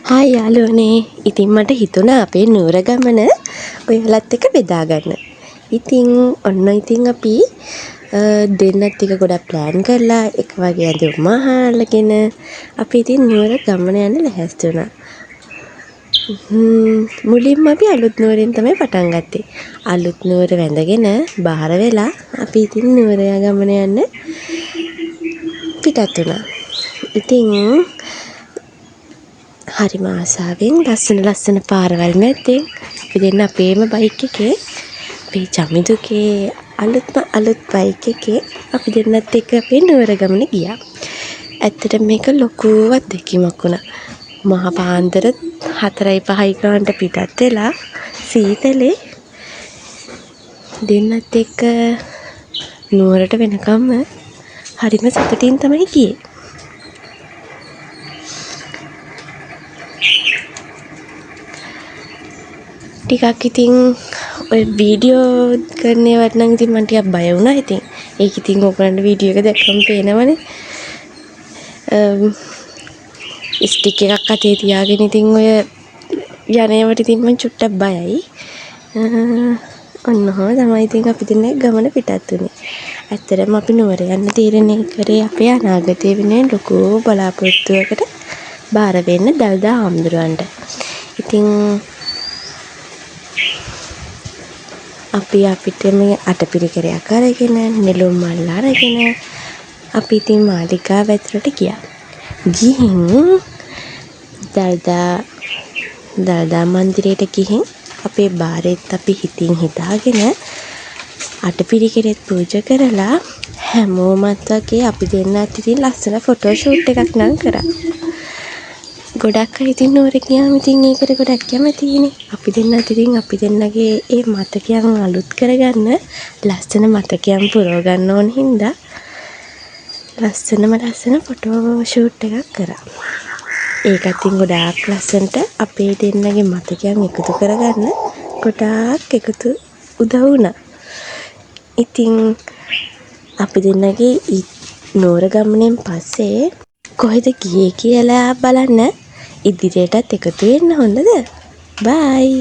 Hi යාළුවනේ. ඉතින් මට හිතුණා අපේ නුවර ගමන ඔයාලත් එක්ක බෙදා ගන්න. ඉතින් ඔන්න අපි දෙන්නත් එක ගොඩක් ප්ලෑන් කරලා එක වගේ ඇඳුම් අහලාගෙන අපි ඉතින් නුවර ගමන යන්න ලැහැස්ති වුණා. මුලින්ම අපි අලුත් නුවරින් තමයි පටන් ගත්තේ. අලුත් නුවර වැඳගෙන බාහිර වෙලා අපි ඉතින් නුවර ගමන යන්න පිටත් වුණා. ඉතින් හරිම ආසාවෙන් ලස්සන පාරවල් මැද්දෙන් අපි දෙන්න අපේම බයික් එකේ අපේ චමිදුගේ අලුත් බයික් එකේ අපි දෙන්නත් එක්ක අපේ නුවර ගමන ගියා. ඇත්තටම මේක ලොකු අත්දැකීමක් වුණා. මහා පාන්දර 4:05 ගානට පිටත් වෙලා සීතලේ දෙන්නත් එක්ක නුවරට වෙනකම්ම හරිම සතුටින් තමයි ගියේ. ටිකක් ඉතින් ඔය වීඩියෝ කරන ඒවට නම් ඉතින් මම ටිකක් බය වුණා. ඉතින් ඒක ඉතින් ඕගොල්ලන්ට වීඩියෝ එක දැක්කම පේනවනේ. ස්ටික් එකක් අතේ තියාගෙන ඉතින් ඔය යන්නේවට ඉතින් මම චුට්ටක් බයයි. ඔන්න ඔහොම තමයි ඉතින් අපි දෙන්නේ ගමන පිටත් වුණේ. ඇත්තටම අපි නුවර යන්න තීරණය කරේ අපේ අනාගතයේ වෙන ලොකු බලාපොරොත්තුවකට බාර වෙන්න දල්දා හාමුදුරුවන්ට. ඉතින් අපිට මේ අටපිරිකරයක් අරගෙන නෙළුම් මල් අරගෙන අපි ඉතින් මාලිගාව ඇතුළට ගියා. ගිහින් දල්දා මන්දිරයට ගිහින් අපේ බාරෙත් අපි හිතින් හිතාගෙන අටපිරිකරෙත් පූජා කරලා හැමෝමත් වගේ අපි දෙන්නත් ඉතින් ලස්සන ෆොටෝ ෂූට් එකක් නම් කරා. ගොඩක් අය ඉතින් නුවර ගියාම ඉතින් ඒකට ගොඩක් කැමතියිනේ. අපි දෙන්නත් ඉතින් අපි දෙන්නගේ ඒ මතකයන් අලුත් කරගන්න ලස්සන මතකයන් පුරව ගන්න ඕන හින්දා ලස්සන ෆොටෝ ෂූට් එකක් කරා. ඒකත් ඉතින් ගොඩාක් ලස්සනට අපේ දෙන්නගේ මතකයන් එකතු කරගන්න ගොඩාක් උදව් වුණා. ඉතින් අපි දෙන්නගේ නුවර ගමනෙන් පස්සේ කොහෙද ගියේ කියලා බලන්න ඉදිරියටත් එකතු වෙන්න හොඳද? බයි.